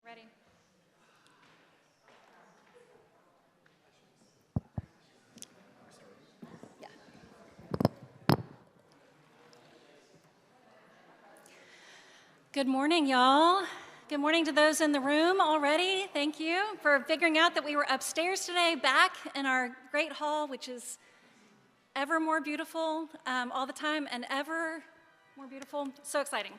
Ready? Yeah. Good morning, y'all. Good morning to those in the room already. Thank you for figuring out that we were upstairs today, back in our great hall, which is ever more beautiful all the time and ever more beautiful. So exciting.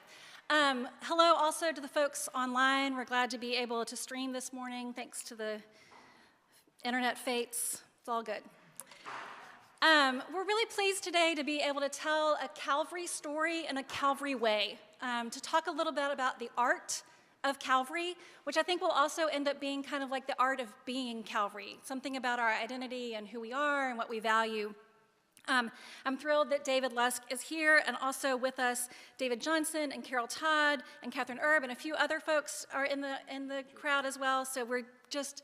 Hello also to the folks online. We're glad to be able to stream this morning thanks to the internet fates. It's all good. We're really pleased today to be able to tell a Calvary story in a Calvary way, to talk a little bit about the art of Calvary, which I think will also end up being kind of like the art of being Calvary, something about our identity and who we are and what we value. I'm thrilled that David Lusk is here, and also with us, David Johnson and Carroll Todd and Catherine Erb and a few other folks are in the crowd as well. So we're just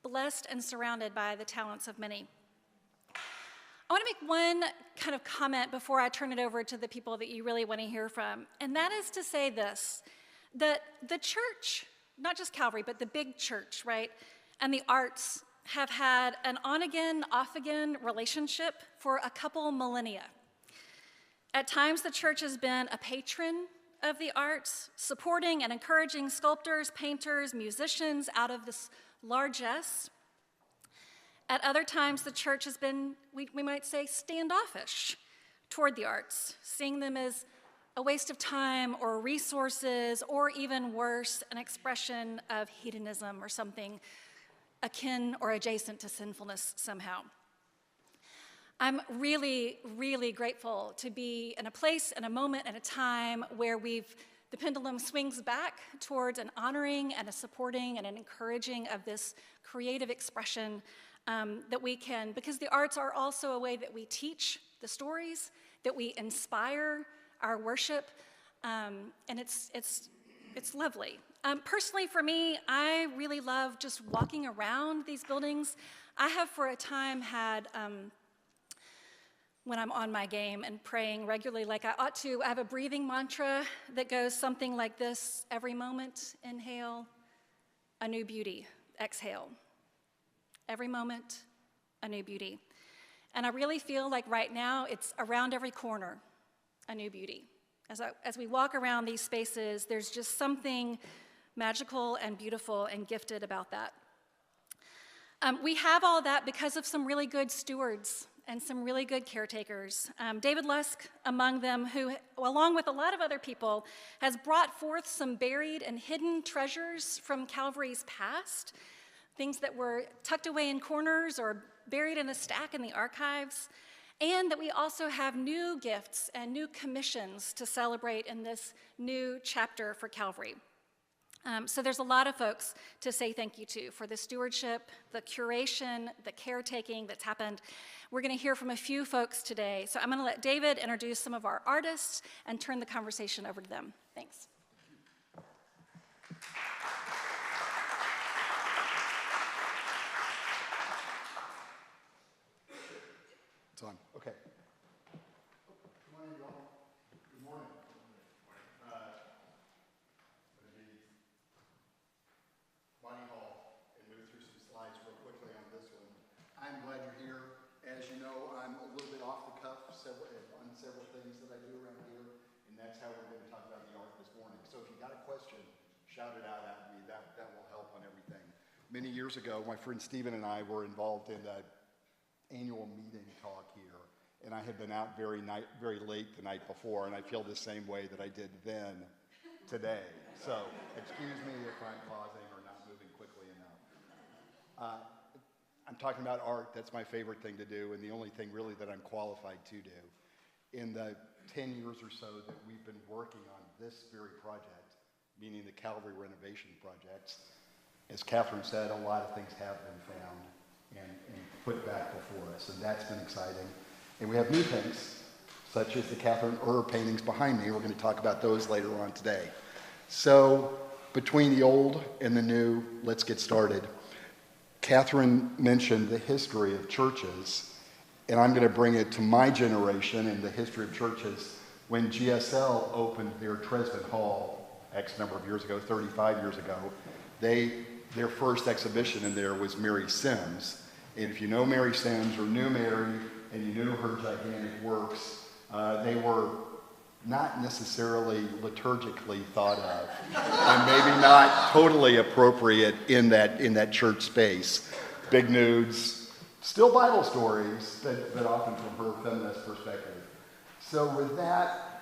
blessed and surrounded by the talents of many. I want to make one kind of comment before I turn it over to the people that you really want to hear from, and that is to say this, that the church, not just Calvary, but the big church, right, and the arts have had an on-again, off-again relationship for a couple millennia. At times, the church has been a patron of the arts, supporting and encouraging sculptors, painters, musicians out of this largesse. At other times, the church has been, we might say, standoffish toward the arts, seeing them as a waste of time or resources, or even worse, an expression of hedonism or something akin or adjacent to sinfulness somehow. I'm really, really grateful to be in a place and a moment and a time where the pendulum swings back towards an honoring and a supporting and an encouraging of this creative expression that we can, because the arts are also a way that we teach the stories, that we inspire our worship, and it's lovely. Personally, for me, I really love just walking around these buildings. I have for a time had, when I'm on my game and praying regularly like I ought to, I have a breathing mantra that goes something like this: every moment, inhale, a new beauty, exhale. Every moment, a new beauty. And I really feel like right now it's around every corner, a new beauty. As we walk around these spaces, there's just something magical and beautiful and gifted about that. We have all that because of some really good stewards and some really good caretakers. David Lusk, among them, who, along with a lot of other people, has brought forth some buried and hidden treasures from Calvary's past, things that were tucked away in corners or buried in a stack in the archives, and that we also have new gifts and new commissions to celebrate in this new chapter for Calvary. So there's a lot of folks to say thank you to for the stewardship, the curation, the caretaking that's happened. We're going to hear from a few folks today. So I'm going to let David introduce some of our artists and turn the conversation over to them. Thanks. It's on. Okay. Good morning, y'all. Good morning. Bonnie Hall, and move through some slides real quickly on this one. I'm glad you're here. As you know, I'm a little bit off the cuff on several things that I do around here, and that's how we're going to talk about the art this morning. So if you got a question, shout it out at me. That will help on everything. Many years ago, my friend Stephen and I were involved in an annual meeting talk here, and I had been out very late the night before, and I feel the same way that I did then today. So excuse me if I'm pausing or not moving quickly enough. I'm talking about art. That's my favorite thing to do, and the only thing really that I'm qualified to do. In the 10 years or so that we've been working on this very project, meaning the Calvary renovation projects, as Catherine said, a lot of things have been found and put back before us, and that's been exciting. And we have new things, such as the Catherine Erb paintings behind me. We're going to talk about those later on today. So between the old and the new, let's get started. Catherine mentioned the history of churches, and I'm going to bring it to my generation and the history of churches. When GSL opened their Tresvant Hall X number of years ago, 35 years ago, Their first exhibition in there was Mary Sims. And if you know Mary Sims or knew Mary and you knew her gigantic works, they were not necessarily liturgically thought of, and maybe not totally appropriate in that church space. Big nudes, still Bible stories, but often from her feminist perspective. So with that,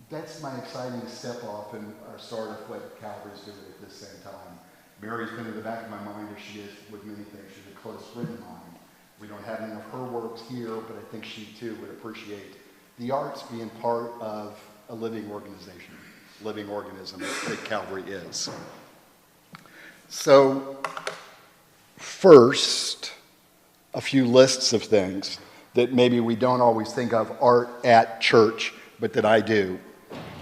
that's my exciting step off and our start of what Calvary's doing at this same time. Mary's been in the back of my mind as she is with many things. She's a close friend of mine. We don't have any of her works here, but I think she too would appreciate the arts being part of a living organization, living organism that Calvary is. So first, a few lists of things that maybe we don't always think of art at church, but that I do.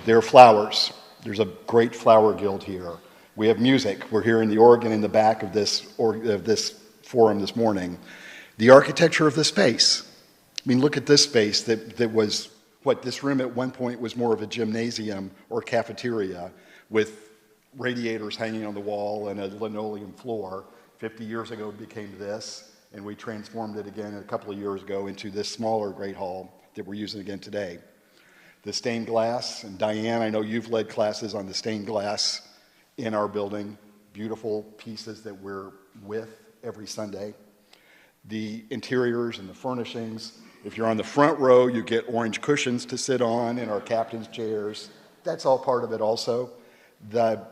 There are flowers. There's a great flower guild here. We have music. We're hearing the organ in the back of this forum this morning. The architecture of the space. I mean, look at this space that was, this room at one point was more of a gymnasium or cafeteria with radiators hanging on the wall and a linoleum floor. 50 years ago it became this, and we transformed it again a couple of years ago into this smaller Great Hall that we're using again today. The stained glass, and Diane, I know you've led classes on the stained glass in our building. Beautiful pieces that we're with every Sunday. The interiors and the furnishings. If you're on the front row, you get orange cushions to sit on in our captain's chairs. That's all part of it also. The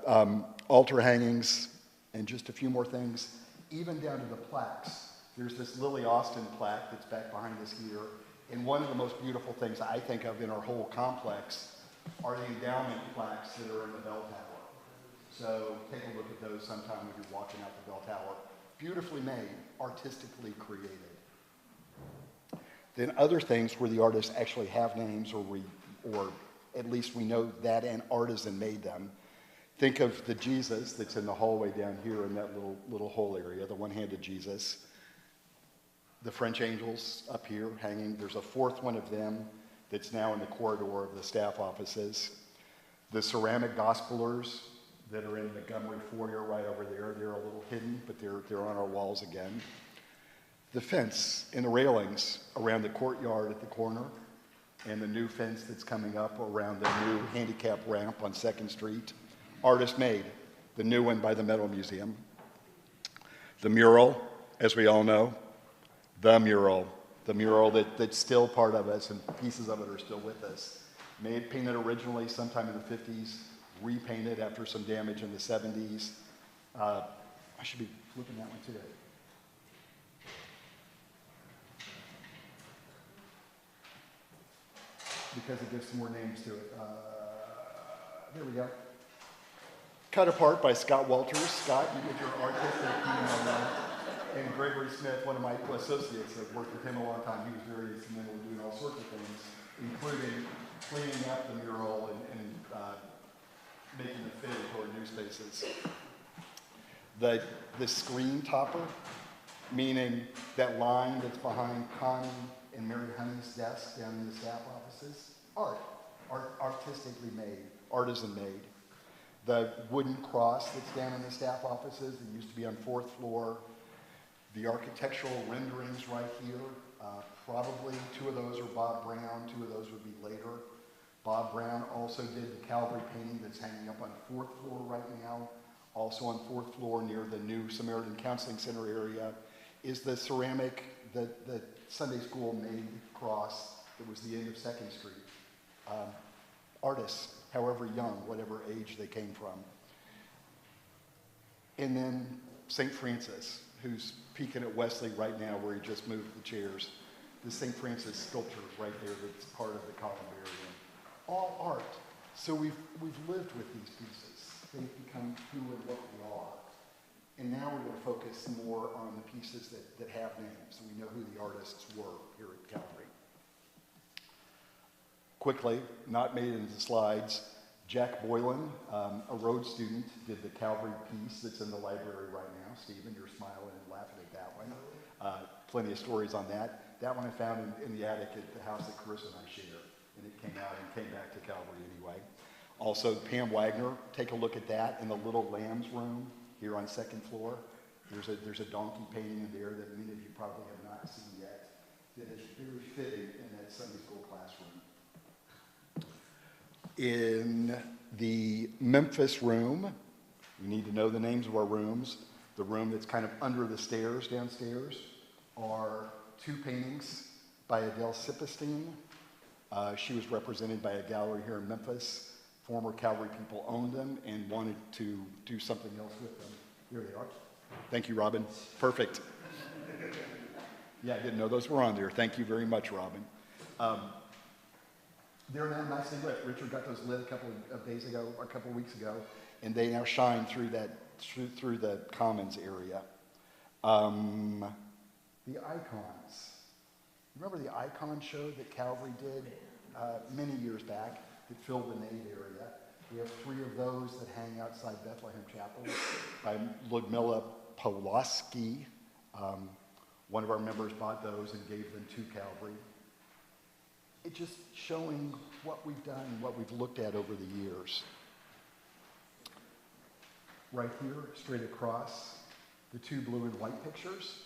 altar hangings and just a few more things, even down to the plaques. There's this Lily Austin plaque that's back behind us here. And one of the most beautiful things I think of in our whole complex are the endowment plaques that are in the bell tower. So take a look at those sometime when you're walking out the bell tower. Beautifully made, artistically created. Then other things where the artists actually have names, or at least we know that an artisan made them. Think of the Jesus that's in the hallway down here in that little hole area, the one-handed Jesus. The French angels up here hanging. There's a fourth one of them that's now in the corridor of the staff offices. The ceramic gospelers that are in the Montgomery foyer right over there. They're a little hidden, but they're on our walls again. The fence and the railings around the courtyard at the corner, and the new fence that's coming up around the new handicap ramp on 2nd Street. Artist made, the new one by the Metal Museum. The mural, as we all know, the mural that's still part of us, and pieces of it are still with us. Painted originally sometime in the 50s, repainted after some damage in the 70s. I should be flipping that one today. Because it gives some more names to it. There we go. Cut Apart by Scott Walters. Scott, you did your artistic opinion on that. And Gregory Smith, one of my associates, I've worked with him a long time. He was very instrumental in doing all sorts of things, including cleaning up the mural and making it fit into our new spaces. The screen topper, meaning that line that's behind Connie and Mary Honey's desk down in the staff offices, artistically made, artisan made. The wooden cross that's down in the staff offices that used to be on 4th floor. The architectural renderings right here, probably 2 of those are Bob Brown, 2 of those would be later. Bob Brown also did the Calvary painting that's hanging up on 4th floor right now. Also on 4th floor near the new Samaritan Counseling Center area is the ceramic, the Sunday school made cross that was the end of 2nd Street. Artists, however young, whatever age they came from. And then St. Francis, who's peeking at Wesley right now where he just moved the chairs. The St. Francis sculpture right there that's part of the columbarium. All art. So we've lived with these pieces. They've become who and what we are. And now we're going to focus more on the pieces that have names, so we know who the artists were here at Calvary. Quickly, not made into the slides, Jack Boylan, a Rhodes student, did the Calvary piece that's in the library right now. Stephen, you're smiling and laughing at that one. Plenty of stories on that. That one I found in the attic at the house that Carissa and I share, and it came out and came back to Calvary anyway. Also, Pam Wagner, take a look at that in the Little Lambs room here on second floor. There's a donkey painting in there that many of you probably have not seen yet that is very fitting in that Sunday school classroom. In the Memphis room, you need to know the names of our rooms. The room that's kind of under the stairs downstairs are two paintings by Adele Sipestein. She was represented by a gallery here in Memphis. Former Calvary people owned them and wanted to do something else with them. Here they are. Thank you, Robin. Perfect. Yeah, I didn't know those were on there. Thank you very much, Robin. They're now nicely lit. Richard got those lit a couple of weeks ago, and they now shine through the Commons area. The icons. Remember the icon show that Calvary did many years back that filled the Nave area? We have 3 of those that hang outside Bethlehem Chapel by Ludmila Pulaski. One of our members bought those and gave them to Calvary. It's just showing what we've done and what we've looked at over the years. Right here, straight across, the 2 blue and white pictures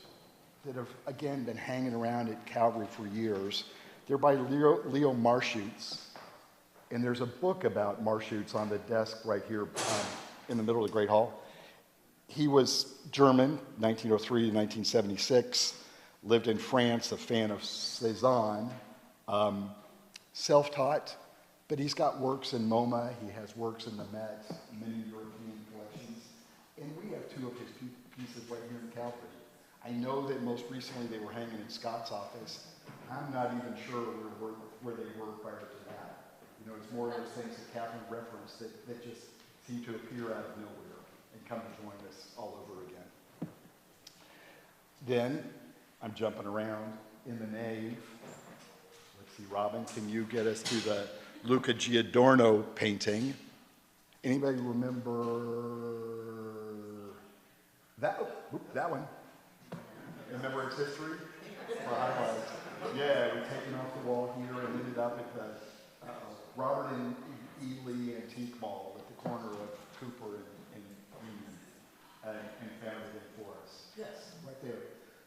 that have, again, been hanging around at Calvary for years. They're by Leo Marschutz, and there's a book about Marschutz on the desk right here in the middle of the Great Hall. He was German, 1903 to 1976, lived in France, a fan of Cézanne, self-taught, but he's got works in MoMA, he has works in the Met, many European collections, and we have 2 of his pieces right here in Calvary. I know that most recently they were hanging in Scott's office. I'm not even sure where they were prior to that. You know, it's more of those things that Catherine referenced that just seem to appear out of nowhere and come to join us all over again. Then, I'm jumping around in the nave. Let's see, Robin, can you get us to the Luca Giordano painting? Anybody remember that? That one. Remember its history? Yeah, we've taken off the wall here and ended up at the Robert and Ely Antique Mall at the corner of Cooper and Union, and found it for us. Yes, right there.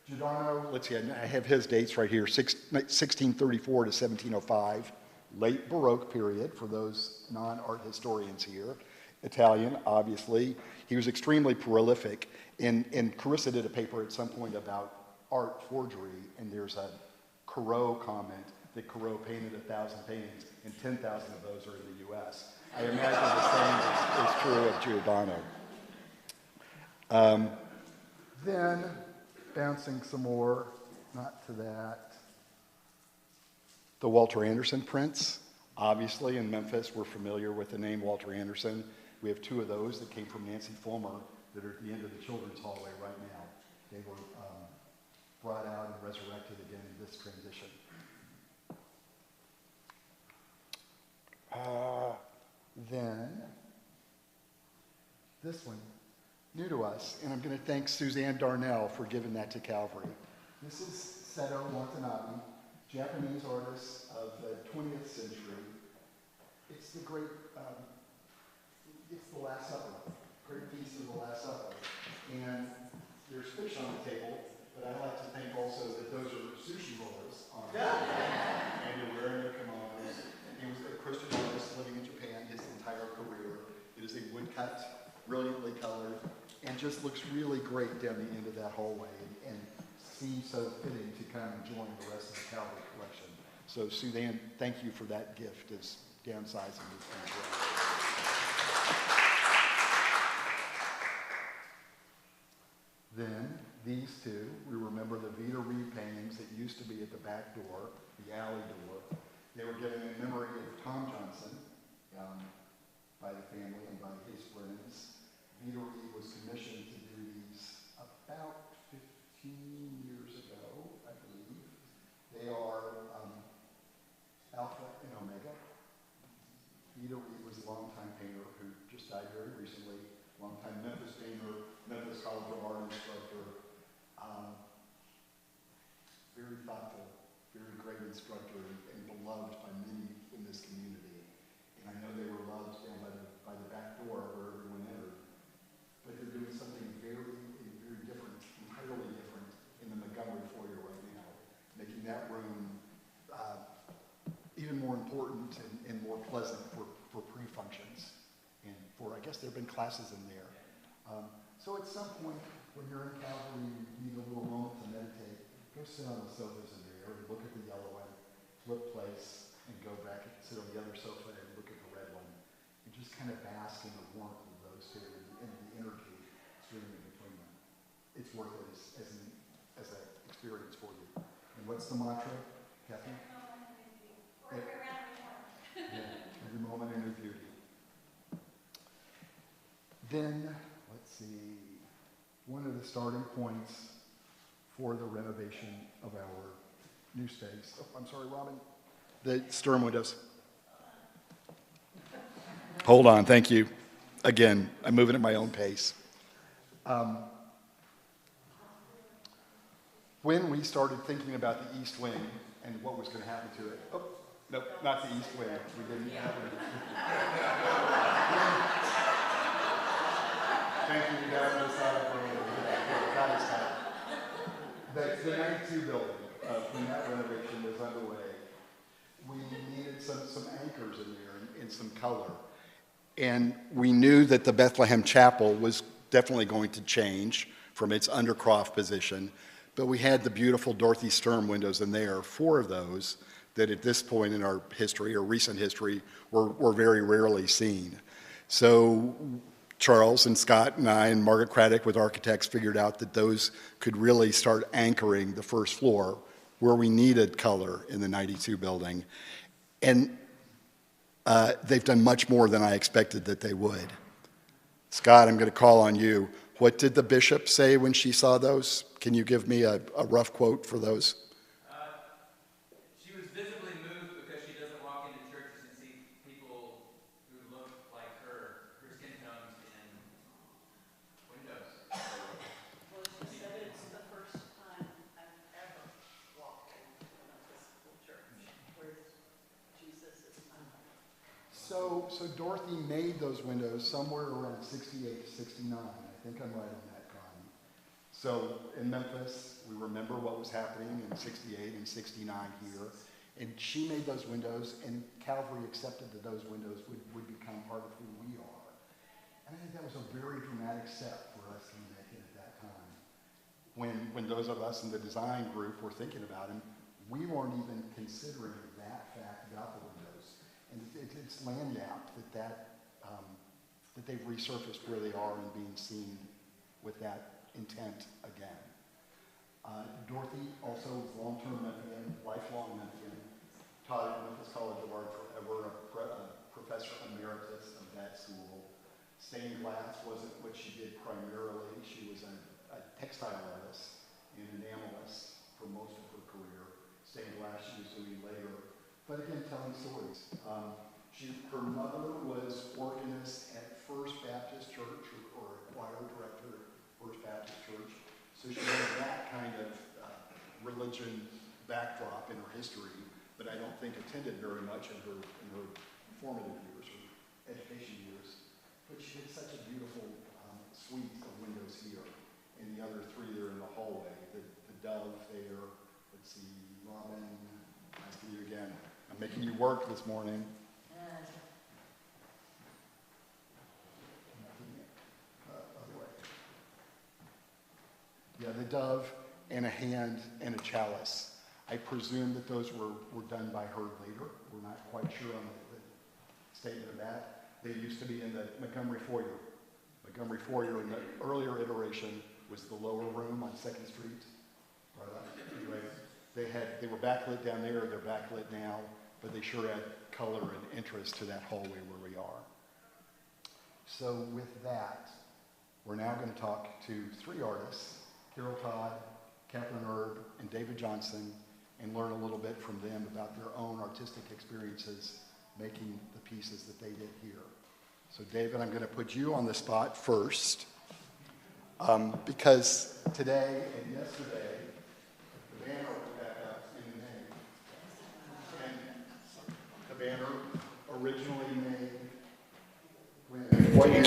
Giordano, let's see, I have his dates right here, 1634 to 1705, late Baroque period for those non-art historians here. Italian, obviously. He was extremely prolific, and Carissa did a paper at some point about art forgery, and there's a Corot comment that Corot painted 1,000 paintings, and 10,000 of those are in the U.S. I imagine the same is true of Giordano. Then, bouncing some more, not to that, the Walter Anderson prints. Obviously, in Memphis, we're familiar with the name Walter Anderson. We have 2 of those that came from Nancy Fulmer that are at the end of the children's hallway right now. They were brought out and resurrected again in this transition. Then, this one, new to us, and I'm going to thank Suzanne Darnell for giving that to Calvary. This is Seto Watanabe, Japanese artist of the 20th century. It's the great, it's the Last Supper, great feast of the Last Supper. And there's fish on the table, but I like to think also that those are sushi rollers on the table. And they're wearing their kimonos. He was a Christian artist living in Japan his entire career. It is a woodcut, brilliantly colored, and just looks really great down the end of that hallway, and seems so fitting to come and join the rest of the Calvary collection. So Suzanne, thank you for that gift as downsizing this thing. Then these 2, we remember the Vita Reed paintings that used to be at the back door, the alley door. They were given in memory of Tom Johnson by the family and by his friends. Vita Reed was commissioned to do these about 15 years ago, I believe. They are Alpha and Omega. Vita Reed was a longtime painter who just died very recently, longtime Memphis painter, Memphis College of Art instructor, very thoughtful, very great instructor, and beloved by many in this community. And I know they were loved down by pleasant for pre-functions. And I guess there have been classes in there. So at some point, when you're in Calvary, you need a little moment to meditate, go sit on the sofas in there and look at the yellow one, flip place, and go back and sit on the other sofa and look at the red one. And just kind of bask in the warmth of those two and the energy streaming in between them. It's worth it as an experience for you. And what's the mantra, Kathy? Every moment in your beauty. Then, let's see, one of the starting points for the renovation of our new space. Oh, I'm sorry, Robin. The storm windows. Hold on, thank you. Again, I'm moving at my own pace. When we started thinking about the East Wing and what was going to happen to it, oh, no, not the East Wing. We didn't have it. Thank you, you got this out for the 92 building, when that renovation was underway, we needed some anchors in there and some color. And we knew that the Bethlehem Chapel was definitely going to change from its undercroft position, but we had the beautiful Dorothy Sturm windows in there, 4 of those, that at this point in our history, or recent history, were very rarely seen. So Charles and Scott and I and Margaret Craddock with architects figured out that those could really start anchoring the first floor where we needed color in the 92 building. And they've done much more than I expected that they would. Scott, I'm going to call on you. What did the bishop say when she saw those? Can you give me a rough quote for those? She was visibly moved because she doesn't walk into churches and see people who look like her skin tones in windows. Well, she said it's the first time I've ever walked into an Episcopal church where Jesus is not. So Dorothy made those windows somewhere around 68 to 69. I think I'm right on that, Connie. So in Memphis, we remember what was happening in 68 and 69 here. And she made those windows, and Calvary accepted that those windows would become part of who we are. And I think that was a very dramatic step for us to make it at that time. When those of us in the design group were thinking about them, we weren't even considering that fact about the windows. And it's lagniappe that they've resurfaced where they are and being seen with that intent again. Dorothy also was long-term Memphian, lifelong Memphian, taught at Memphis College of Art forever, a professor emeritus of that school. Stained glass wasn't what she did primarily. She was a textile artist and enamelist for most of her career. Stained glass she was doing later. But again, telling stories. Her mother was organist at First Baptist Church, or choir director at First Baptist Church. So she had that kind of religion backdrop in her history, but I don't think attended very much in her formative years or education years. But she did such a beautiful suite of windows here, and the other 3 there in the hallway. The dove there. Let's see, Robin. Nice to meet you again. I'm making you work this morning. Yeah, the dove and a hand and a chalice. I presume that those were done by her later. We're not quite sure on the statement of that. They used to be in the Montgomery Foyer. Montgomery Foyer in the earlier iteration was the lower room on 2nd Street. Right. They were backlit down there, they're backlit now, but they sure add color and interest to that hallway where we are. So with that, we're now going to talk to 3 artists, Carroll Todd, Kathleen Erb, and David Johnson, and learn a little bit from them about their own artistic experiences making the pieces that they did here. So David, I'm going to put you on the spot first, because today and yesterday, the banner was back up in the name. And the banner originally made what year?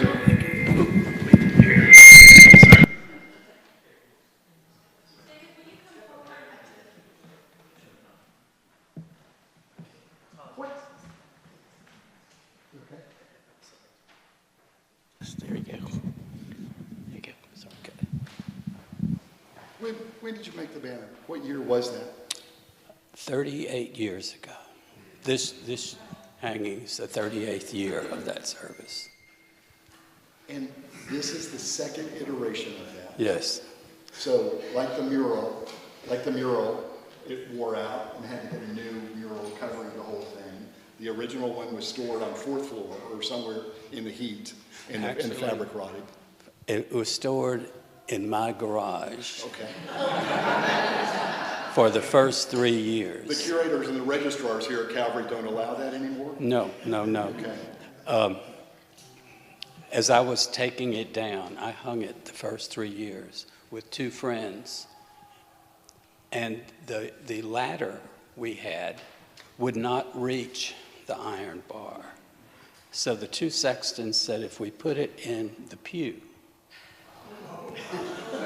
Yes, there you go. There you go. Sorry, okay. When did you make the banner? What year was that? 38 years ago. This hanging is the 38th year of that service. And this is the second iteration of that. Yes. So like the mural, it wore out and had to get a new mural covering the whole thing. The original one was stored on 4th floor or somewhere in the heat, and the fabric rotted. It was stored in my garage Okay. for the first 3 years. The curators and the registrars here at Calvary don't allow that anymore? No. Okay. As I was taking it down, I hung it the first 3 years with 2 friends. And the ladder we had would not reach the iron bar. So the 2 sextons said if we put it in the pew,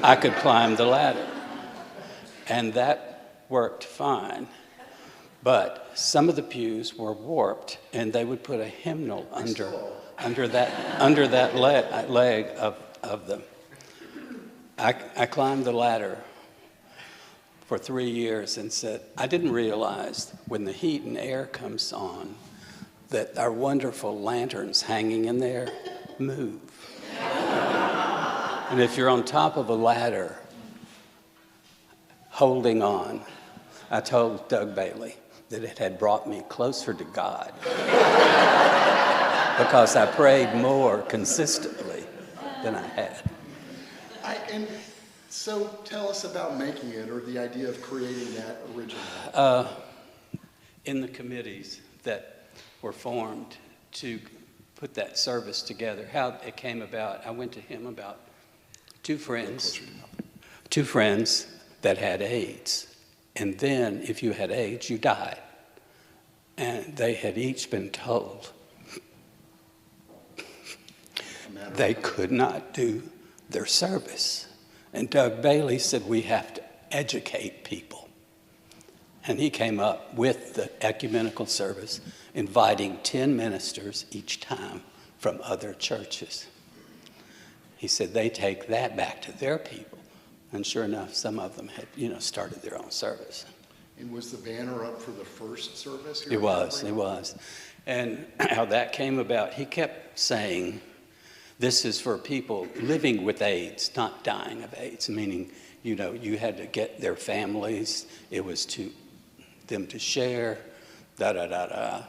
I could climb the ladder. And that worked fine. But some of the pews were warped, and they would put a hymnal under that leg of them. I climbed the ladder for 3 years and said, I didn't realize when the heat and air comes on that our wonderful lanterns hanging in there move. And if you're on top of a ladder holding on, I told Doug Bailey that it had brought me closer to God because I prayed more consistently than I had. And so tell us about making it, or the idea of creating that originally. In the committees that were formed to put that service together, how it came about, I went to him about two friends that had AIDS. And then if you had AIDS, you died. And they had each been told they could not do their service. And Doug Bailey said, we have to educate people. And he came up with the ecumenical service, inviting 10 ministers each time from other churches. He said they take that back to their people. And sure enough, some of them had, started their own service. And was the banner up for the first service here? It was. And how that came about, he kept saying, this is for people living with AIDS, not dying of AIDS, meaning, you had to get their families. It was to them to share, da-da-da-da.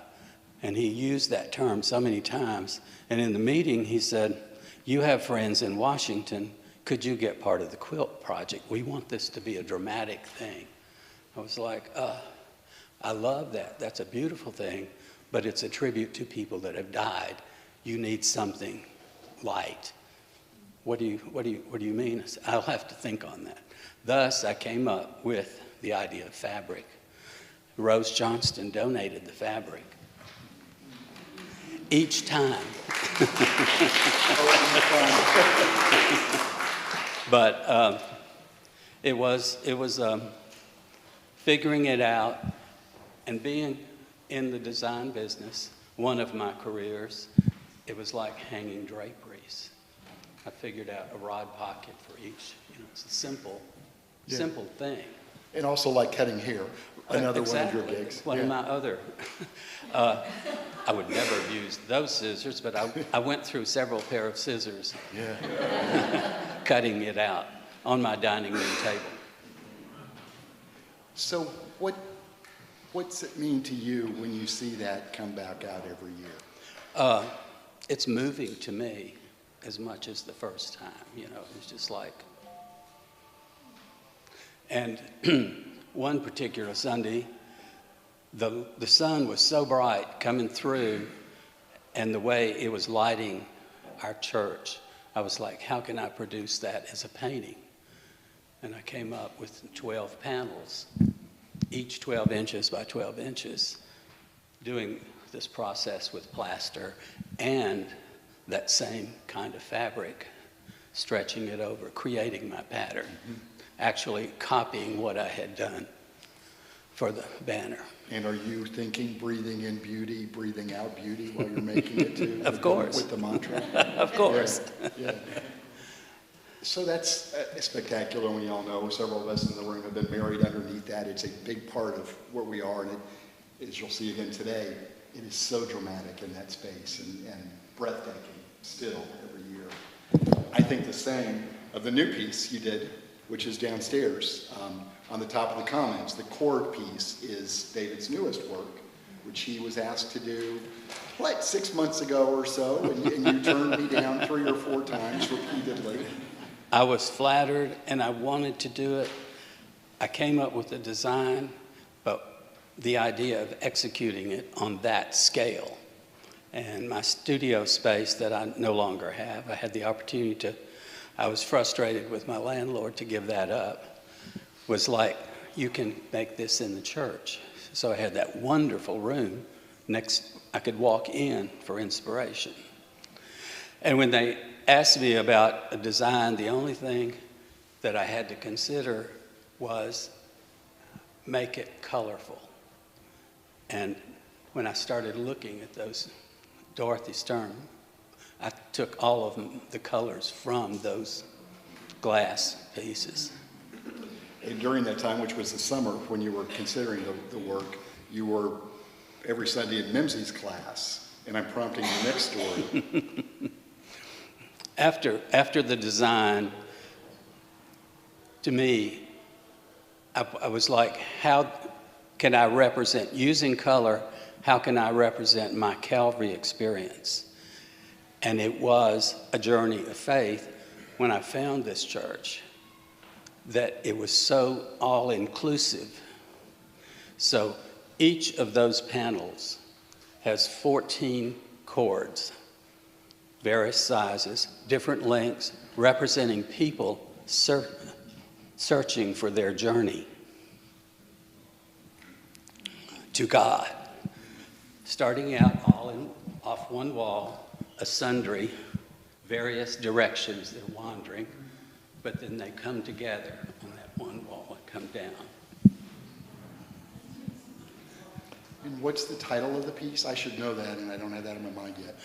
And he used that term so many times. And in the meeting, he said, you have friends in Washington. Could you get part of the quilt project? We want this to be a dramatic thing. I was like, I love that. That's a beautiful thing, but it's a tribute to people that have died. You need something light. What do you mean? I said, I'll have to think on that. Thus, I came up with the idea of fabric. Rose Johnston donated the fabric. Each time. But it was figuring it out and being in the design business, one of my careers, it was like hanging draperies. I figured out a rod pocket for each. It's a simple thing. And also like cutting hair, another Exactly. one of your gigs. One of my other. I would never have used those scissors, but I went through several pair of scissors. Yeah. Cutting it out on my dining room table. So what's it mean to you when you see that come back out every year? It's moving to me as much as the first time, it's just like. And one particular Sunday, the sun was so bright coming through, and the way it was lighting our church, I was like, how can I produce that as a painting? And I came up with 12 panels, each 12 inches by 12 inches, doing this process with plaster and that same kind of fabric, stretching it over, creating my pattern, actually copying what I had done for the banner. And are you thinking breathing in beauty, breathing out beauty while you're making it too? Of course. With the mantra? Of course. Yeah. So that's spectacular. We all know several of us in the room have been married underneath that. It's a big part of where we are. And as you'll see again today, it is so dramatic in that space and breathtaking still every year. I think the same of the new piece you did, which is downstairs. On the top of the comments, the chord piece is David's newest work, which he was asked to do, 6 months ago or so, and you turned me down 3 or 4 times repeatedly. I was flattered and I wanted to do it. I came up with the design, but the idea of executing it on that scale. And my studio space that I no longer have, I had the opportunity I was frustrated with my landlord to give that up, was like, you can make this in the church. So I had that wonderful room I could walk in for inspiration. And when they asked me about a design, the only thing that I had to consider was make it colorful. And when I started looking at those Dorothy Stern, I took all of the colors from those glass pieces. And during that time, which was the summer, when you were considering the work, you were every Sunday in Mimsey's class, and I'm prompting the next story. After the design, to me, I was like, how can I represent, using color, how can I represent my Calvary experience? And it was a journey of faith when I found this church, that it was so all-inclusive. So each of those panels has 14 chords, various sizes, different lengths, representing people searching for their journey to God. Starting out off one wall, sundry, various directions they're wandering, but then they come together on that one wall and come down. And what's the title of the piece? I should know that, and I don't have that in my mind yet.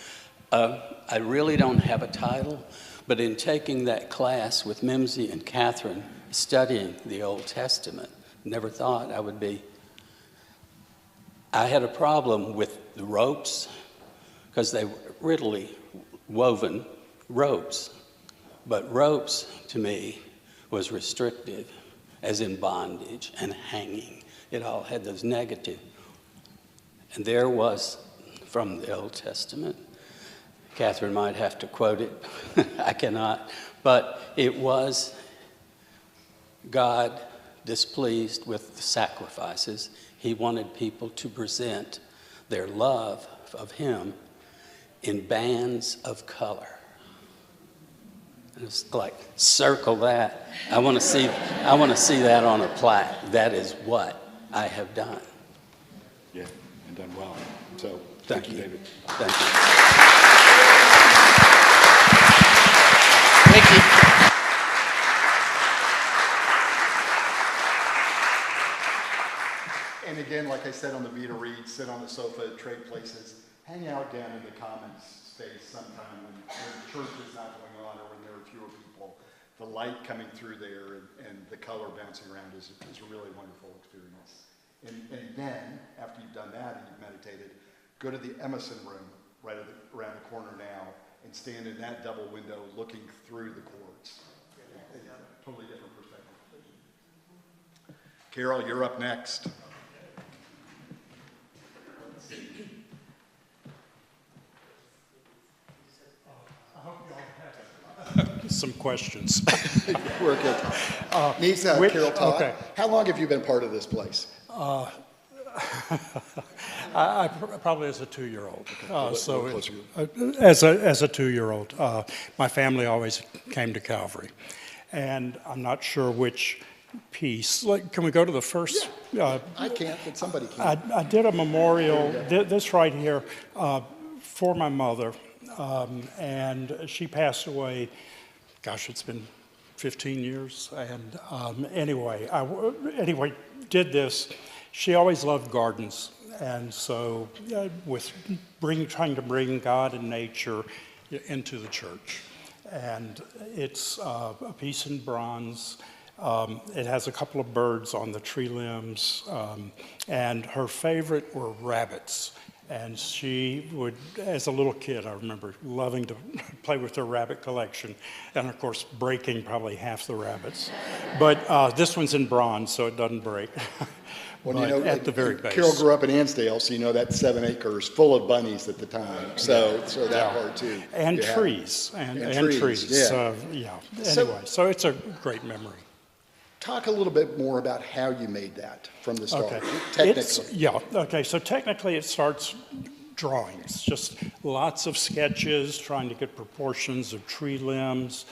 I really don't have a title, but in taking that class with Mimsey and Catherine, studying the Old Testament, never thought I would be. I had a problem with the ropes, because they were really woven ropes. But ropes, to me, was restrictive, as in bondage and hanging. It all had those negative. And there was, from the Old Testament, Catherine might have to quote it, I cannot, but it was God displeased with the sacrifices. He wanted people to present their love of him in bands of color. And it's like, circle that. I want to see that on a plaque. That is what I have done. Yeah, and done well. So, Thank you, David. Thank you. Thank you. And again, like I said on the Vita Read, sit on the sofa at trade places, hang out down in the commons space sometime when church is not going on or when there are fewer people. The light coming through there and the color bouncing around is a really wonderful experience. And then, after you've done that and you've meditated, go to the Emerson room right around the corner now and stand in that double window looking through the chords. Totally different perspective. Carroll, you're up next. Some questions. We're good. Needs Carroll Todd. Okay. How long have you been part of this place? I probably as a 2-year-old. So as a 2-year-old, my family always came to Calvary, and I'm not sure which piece. Can we go to the first? I can't, but somebody can. I did a memorial. This right here for my mother, and she passed away. Gosh, it's been 15 years. And anyway, did this. she always loved gardens. And so trying to bring God and nature into the church. And it's a piece in bronze. It has a couple of birds on the tree limbs. And her favorite were rabbits. And she would, as a little kid, I remember loving to play with her rabbit collection, and of course breaking probably half the rabbits. But this one's in bronze, so it doesn't break. Well, But at the very base. Carroll grew up in Ansdale, so you know that's 7 acres full of bunnies at the time. So that part too. And Yeah. trees. And trees. Yeah. Anyway, so it's a great memory. Talk a little bit more about how you made that from the start, Okay. technically. So technically it starts drawings, just lots of sketches, trying to get proportions of tree limbs,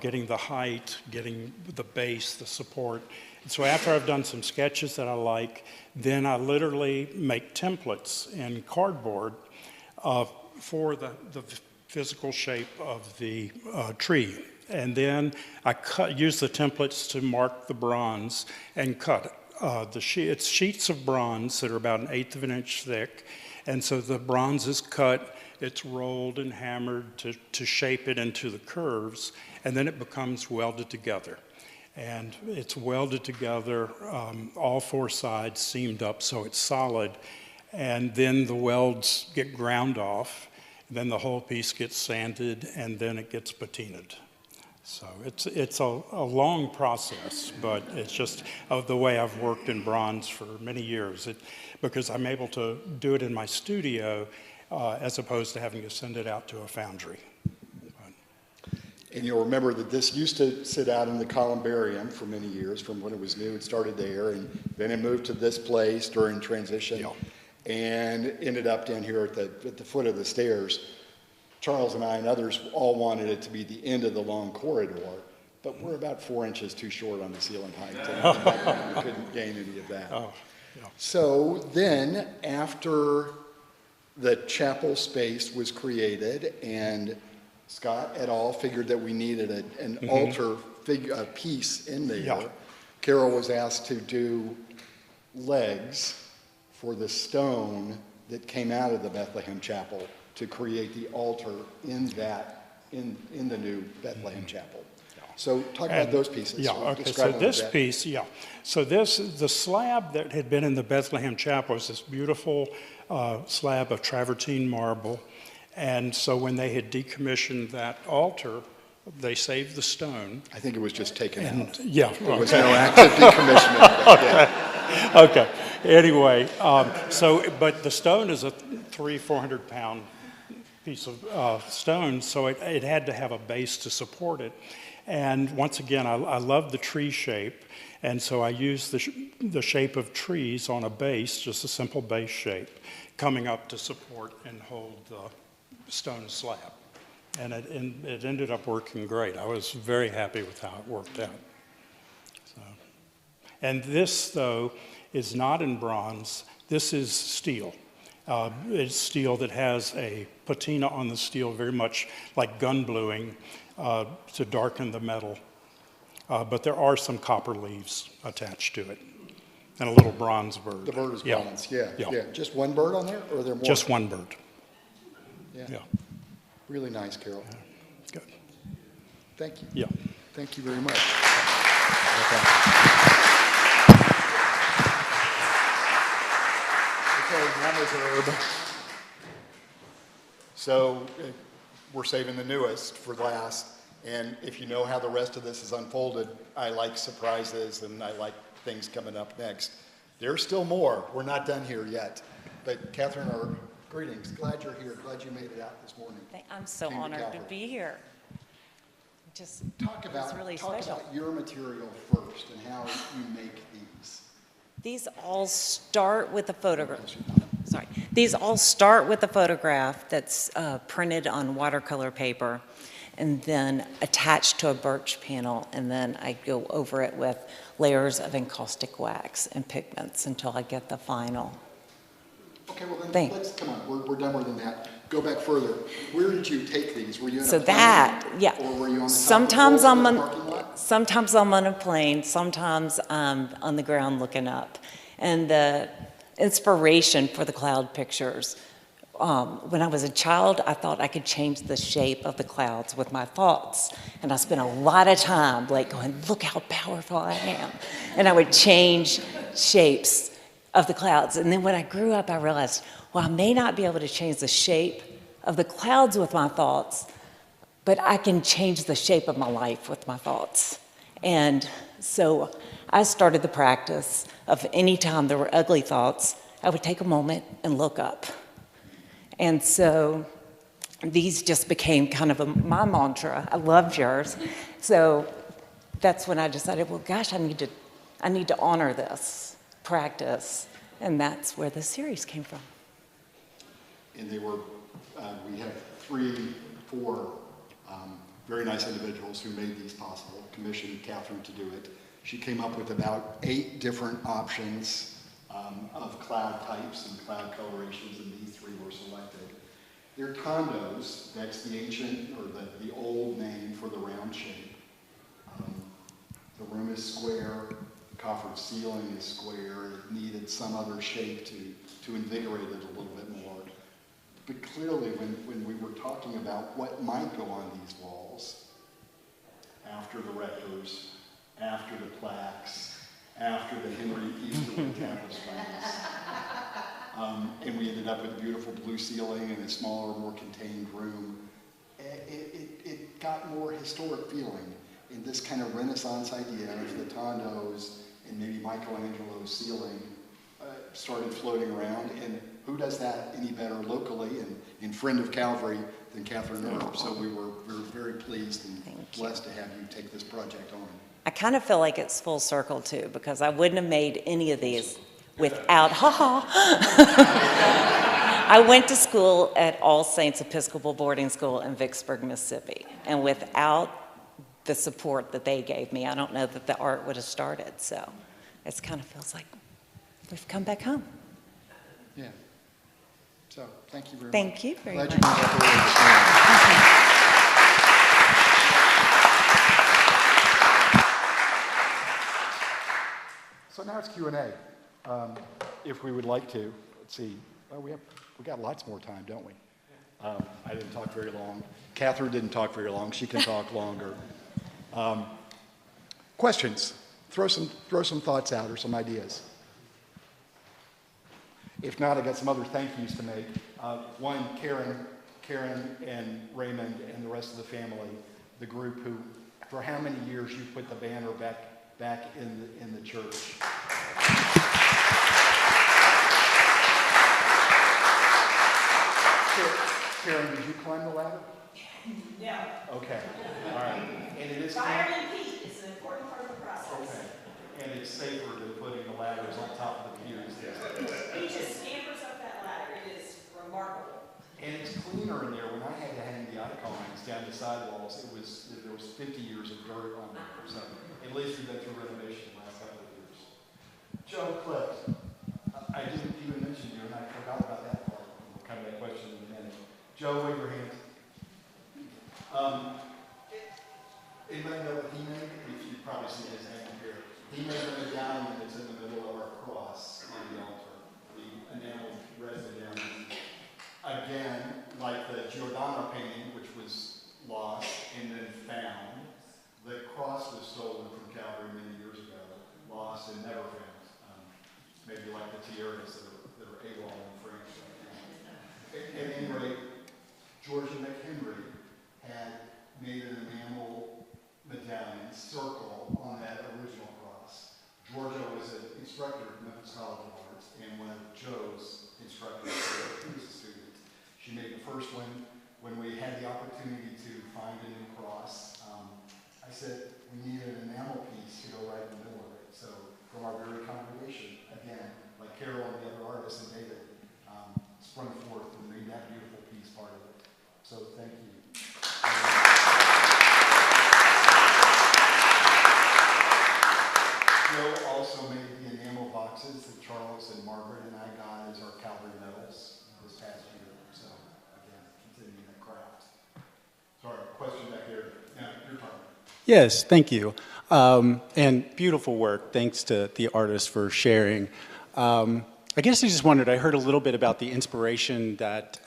getting the height, getting the base, the support. And so after I've done some sketches that I like, then I literally make templates in cardboard for the physical shape of the tree. And then I use the templates to mark the bronze and cut it. It's sheets of bronze that are about 1/8 of an inch thick. And so the bronze is cut, it's rolled and hammered to shape it into the curves, and then it becomes welded together. And it's welded together, all 4 sides seamed up so it's solid. And then the welds get ground off, then the whole piece gets sanded, and then it gets patinaed. So it's a long process, but it's just the way I've worked in bronze for many years. Because I'm able to do it in my studio as opposed to having to send it out to a foundry. And you'll remember that this used to sit out in the columbarium for many years, from when it was new. It started there, and then it moved to this place during transition, and ended up down here at the foot of the stairs. Charles and I and others all wanted it to be the end of the long corridor, but we're about 4 inches too short on the ceiling height, and we couldn't gain any of that. So then, after the chapel space was created, and Scott et al. Figured that we needed an altar piece in there, Carroll was asked to do legs for the stone that came out of the Bethlehem Chapel to create the altar in the new Bethlehem Chapel. So talk about those pieces. So this piece, So the slab that had been in the Bethlehem Chapel was this beautiful slab of travertine marble. And so when they had decommissioned that altar, they saved the stone. I think it was just taken out. There was no active decommissioning. Okay. Anyway, but the stone is a 300-400 pound piece of stone, so it had to have a base to support it. And once again, I love the tree shape, and so I used the shape of trees on a base, just a simple base shape, coming up to support and hold the stone slab. And it ended up working great. I was very happy with how it worked out. And this, though, is not in bronze. This is steel. It's steel that has a patina on the steel, very much like gun bluing, to darken the metal. But there are some copper leaves attached to it, and a little bronze bird. The bird is bronze, yeah. Just one bird on there, or are there more? Just one bird. Yeah. Really nice, Carroll. Good. Thank you. Yeah. Thank you very much. Okay, Mama's herb. So we're saving the newest for last. And if you know how the rest of this is unfolded, I like surprises and I like things coming up next. There's still more. We're not done here yet. But Catherine, greetings. Glad you're here. Glad you made it out this morning. I'm so honored to be here. Talk about your material first and how you make these. These all start with a photograph. These all start with a photograph that's printed on watercolor paper and then attached to a birch panel, and then I go over it with layers of encaustic wax and pigments until I get the final. Okay, well then let's come on. We're dumber than that. Go back further. Where did you take these? Were you in a plane? Or were you on the sometimes top of the parking lot? Sometimes I'm on a plane. Sometimes I'm on the ground looking up. And the inspiration for the cloud pictures, when I was a child, I thought I could change the shape of the clouds with my thoughts. And I spent a lot of time like going, look how powerful I am. And I would change shapes of the clouds. And then when I grew up, I realized, well, I may not be able to change the shape of the clouds with my thoughts, but I can change the shape of my life with my thoughts. And so I started the practice of any time there were ugly thoughts, I would take a moment and look up. And so these just became kind of my mantra. I loved yours. So that's when I decided, well, gosh, I need to honor this practice. And that's where the series came from. And they were, we have 3, 4 very nice individuals who made these possible, commissioned Catherine to do it. She came up with about 8 different options of cloud types and cloud colorations, and these 3 were selected. They're condos. That's the ancient, or the old name for the round shape. The room is square. The coffered ceiling is square. It needed some other shape to invigorate it a little bit more. But clearly, when we were talking about what might go on these walls, after the rectors, after the plaques, after the Henry Easterwood tapestries, and we ended up with a beautiful blue ceiling and a smaller, more contained room, it got more historic feeling in this kind of Renaissance idea of the tondos and maybe Michelangelo's ceiling started floating around. And who does that any better locally and friend of Calvary than Catherine Earp? So we were very pleased and blessed to have you take this project on. I kind of feel like it's full circle too, because I wouldn't have made any of these without, I went to school at All Saints Episcopal Boarding School in Vicksburg, Mississippi. And without the support that they gave me, I don't know that the art would have started. So it kind of feels like we've come back home. Yeah. So thank you very much. Thank you very much. Glad you made that So now it's Q&A. If we would like to, let's see. Well, we got lots more time, don't we? I didn't talk very long. Catherine didn't talk very long. She can talk longer. Questions? Throw some thoughts out or some ideas. If not, I got some other thank yous to make. One, Karen and Raymond and the rest of the family, the group who, for how many years you put the banner back in the church. Karen, did you climb the ladder? No. Okay. All right. And it is Fireman Pete is an important part of the process. Okay. And it's safer than putting the ladders on top of the pews. He just scampers up that ladder. It is remarkable. And it's cleaner in there. When I had to hang the icons down the sidewalls, there was 50 years of dirt on there. So at least we've been through renovation the last couple of years. Joe Cliff, I didn't even mention you, and I forgot about that part. We'll come to that question in a minute. Joe, wave your hand. Anybody know what he made? You've probably seen his name here. He made a medallion that's in the middle of our cross on the altar. The enamel resin medallion. Again, like the Giordano painting, which was lost and then found. The cross was stolen from Calvary many years ago, lost and never found. Maybe like the tiaras that are AWOL in France right now. At any rate, Georgia McHenry had made an enamel medallion circle on that original cross. Georgia was an instructor at Memphis College of Arts and one of Joe's instructors. He was a student. She made the first one when we had the opportunity to find a new cross. I said we needed an enamel piece to go right in the middle of it. So from our very congregation, again, like Carroll and the other artists and David, sprung forth and made that beautiful piece part of it. So thank you. Joe also made the enamel boxes that Charles and Margaret and I got as our Calvary medals this past year. So again, continuing that craft. Sorry, question back there. Now, your turn. Yes, thank you. And beautiful work. Thanks to the artists for sharing. I guess I just wondered, I heard a little bit about the inspiration that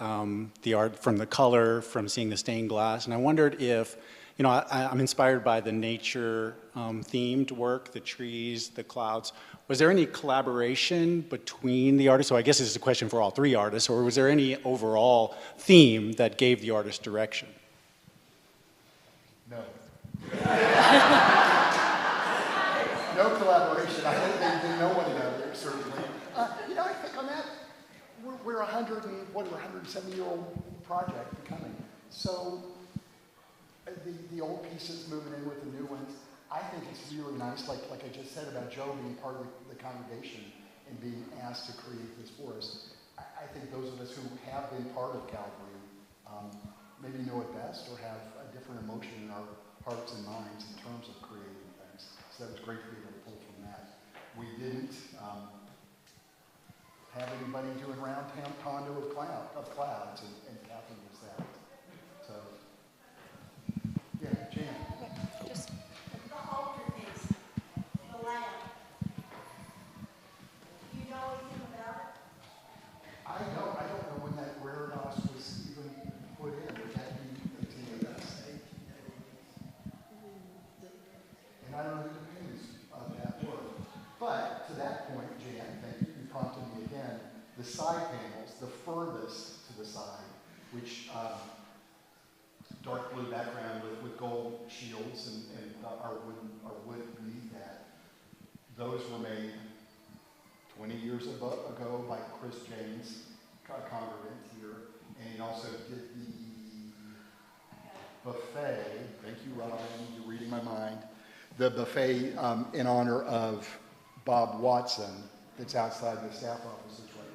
the art from the color, from seeing the stained glass, and I wondered if, you know, I'm inspired by the nature themed work, the trees, the clouds. Was there any collaboration between the artists? So I guess this is a question for all three artists, or was there any overall theme that gave the artist direction? No. No collaboration. I don't think no one out there, certainly. You know, I think on that, we're 170-year-old project becoming. So the old pieces moving in with the new ones, I think it's really nice, like I just said about Joe being part of the congregation and being asked to create this for us. I think those of us who have been part of Calvary maybe know it best or have a different emotion in our hearts and minds in terms of creating things. So that was great to be able to pull from that. We didn't have anybody doing round condo of clouds, and Kathy was that. So, yeah, Jan. Just The altar piece, the lamp. Do you know anything about it? I don't know when that warehouse was even put in. Would that be 1880s? And I don't know who the painters of that were. But to that point, Jan, thank you, you prompted me again. The side panels, the furthest to the side, which dark blue background with gold shields and our wood beneath that. Those were made 20 years ago by Chris James, congregant here, and he also did the buffet. Thank you, Robin. You're reading my mind. The buffet in honor of Bob Watson that's outside the staff offices right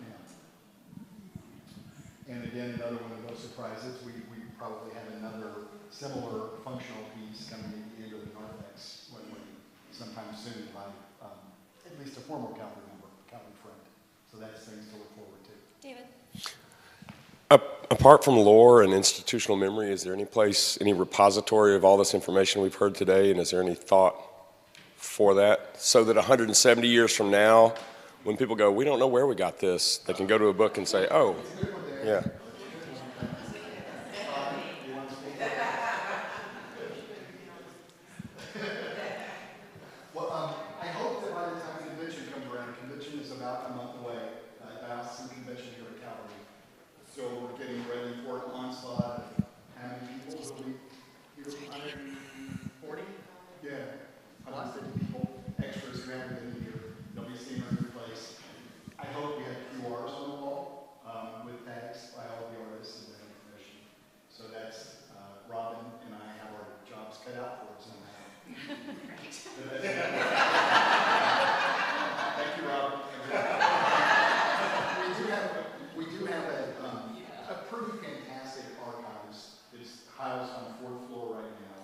now. And again, another one of those surprises. We probably have another similar functional piece coming at the end of the Narthex sometime soon by at least a former Calvary member, Calvary friend. So that's things to look forward to. David. Apart from lore and institutional memory, is there any place, any repository of all this information we've heard today, and is there any thought for that? So that 170 years from now, when people go, we don't know where we got this, they can go to a book and say, oh, yeah. I hope that by the time convention comes around, convention is about a month away. Diocesan convention here at Calvary. So we're getting ready for an onslaught of how many people will be here? 140? Yeah, 150 people, extras who haven't been here. They'll be seen in your place. I hope we have QRs on the wall with tags by all the artists and the commission. So that's Robin and I have our jobs cut out for us somehow. Thank you, Robin. We do have a pretty fantastic archives that's housed on the 4th floor right now.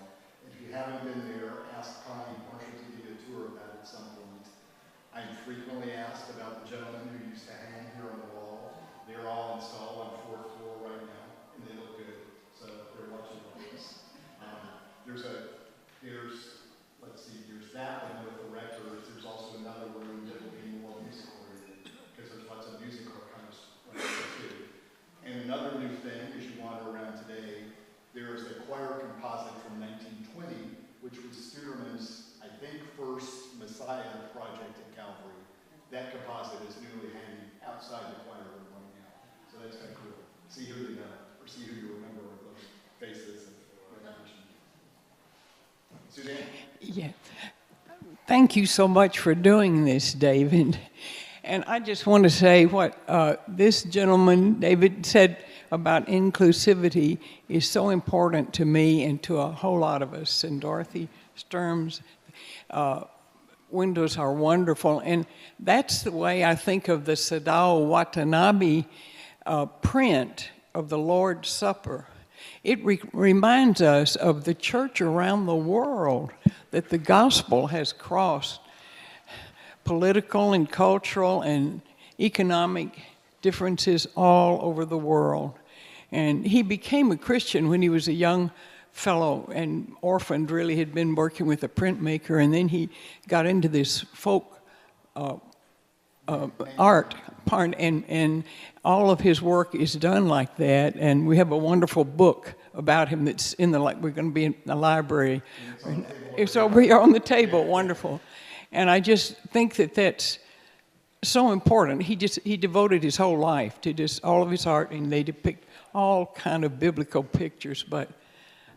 If you haven't been there, ask Connie Marshall to give you a tour of that at some point. I'm frequently asked about the gentlemen who used to hang here on the wall. They're all installed on the 4th floor right now, and they look good. So they're watching things. There's that one with the records. There's also another room that will be more music oriented because there's lots of music archives right there too. And another new thing, as you wander around today, there is a choir composite from 1920, which was Studerman's, I think, first Messiah project at Calvary. That composite is newly hanging outside the choir room right now. So that's kind of cool. See who you know, or see who you remember with those faces and recognition. Suzanne? Yeah. Thank you so much for doing this, David. And I just want to say what this gentleman, David, said about inclusivity is so important to me and to a whole lot of us. And Dorothy Sturm's windows are wonderful. And that's the way I think of the Sadao Watanabe print of the Lord's Supper. It reminds us of the church around the world, that the gospel has crossed political and cultural and economic differences all over the world. And he became a Christian when he was a young fellow and orphaned, really had been working with a printmaker, and then he got into this folk art part, and all of his work is done like that. And we have a wonderful book about him that's in the, like, we're going to be in the library. It's over here on the table. Wonderful. And I just think that that's so important. He devoted his whole life to just all of his art, and they depict all kind of biblical pictures. But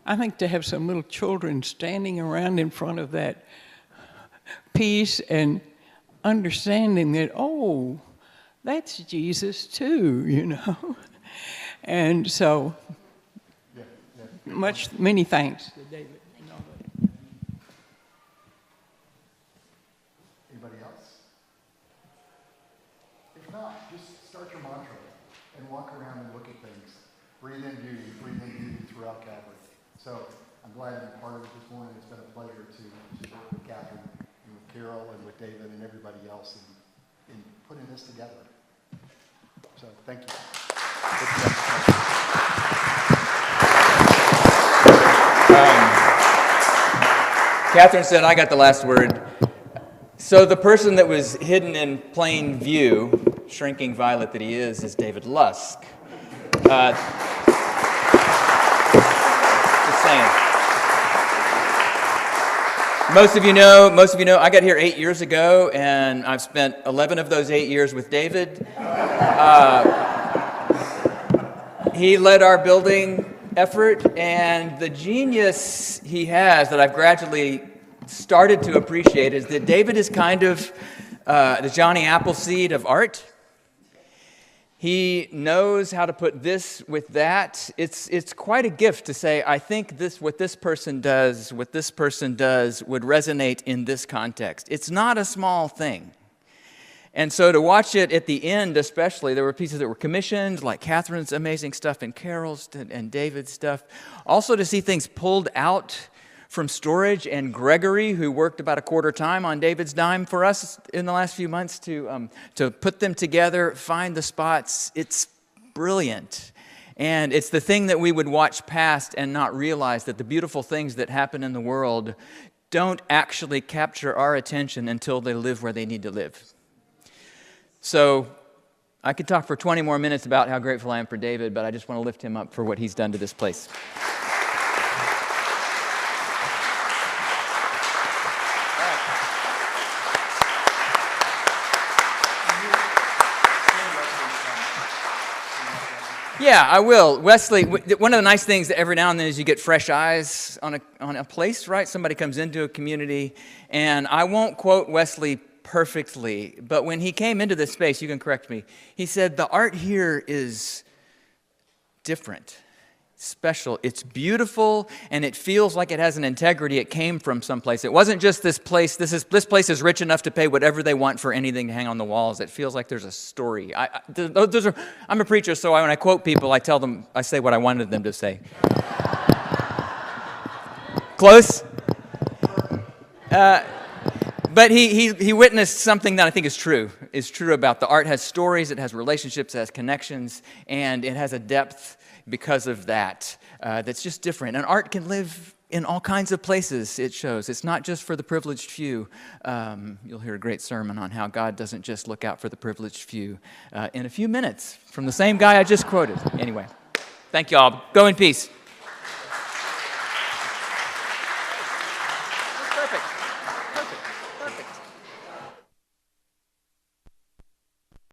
I think to have some little children standing around in front of that piece and understanding that, oh, that's Jesus too, you know. And so, many thanks to David. Anybody else? If not, just start your mantra and walk around and look at things. Breathe in beauty throughout Calvary. So I'm glad to be part of it this morning. It's been a pleasure to work with Catherine and with Carroll and with David and everybody else in putting this together. So thank you. Catherine said I got the last word. So the person that was hidden in plain view, shrinking violet that he is David Lusk. Just saying. Most of you know, I got here 8 years ago, and I've spent 11 of those 8 years with David. He led our building effort, and the genius he has that I've gradually started to appreciate is that David is kind of the Johnny Appleseed of art. He knows how to put this with that. It's quite a gift to say, I think what this person does would resonate in this context. It's not a small thing. And so to watch it at the end especially, there were pieces that were commissioned, like Catherine's amazing stuff and Carol's and David's stuff. Also to see things pulled out from storage, and Gregory, who worked about a quarter time on David's dime for us in the last few months to put them together, find the spots. It's brilliant. And it's the thing that we would watch past and not realize that the beautiful things that happen in the world don't actually capture our attention until they live where they need to live. So I could talk for 20 more minutes about how grateful I am for David, but I just want to lift him up for what he's done to this place. Yeah, I will. Wesley, one of the nice things that every now and then is you get fresh eyes on a place, right? Somebody comes into a community, and I won't quote Wesley perfectly, but when he came into this space, you can correct me, he said, the art here is different, special. It's beautiful, and it feels like it has an integrity. It came from someplace. It wasn't just this place. This place is rich enough to pay whatever they want for anything to hang on the walls. It feels like there's a story. I'm a preacher, so when I quote people, I say what I wanted them to say. Close? But he witnessed something that I think is true about the art. Has stories, it has relationships, it has connections, and it has a depth because of that that's just different. And art can live in all kinds of places, it shows. It's not just for the privileged few. You'll hear a great sermon on how God doesn't just look out for the privileged few in a few minutes from the same guy I just quoted. Anyway, thank you all. Go in peace.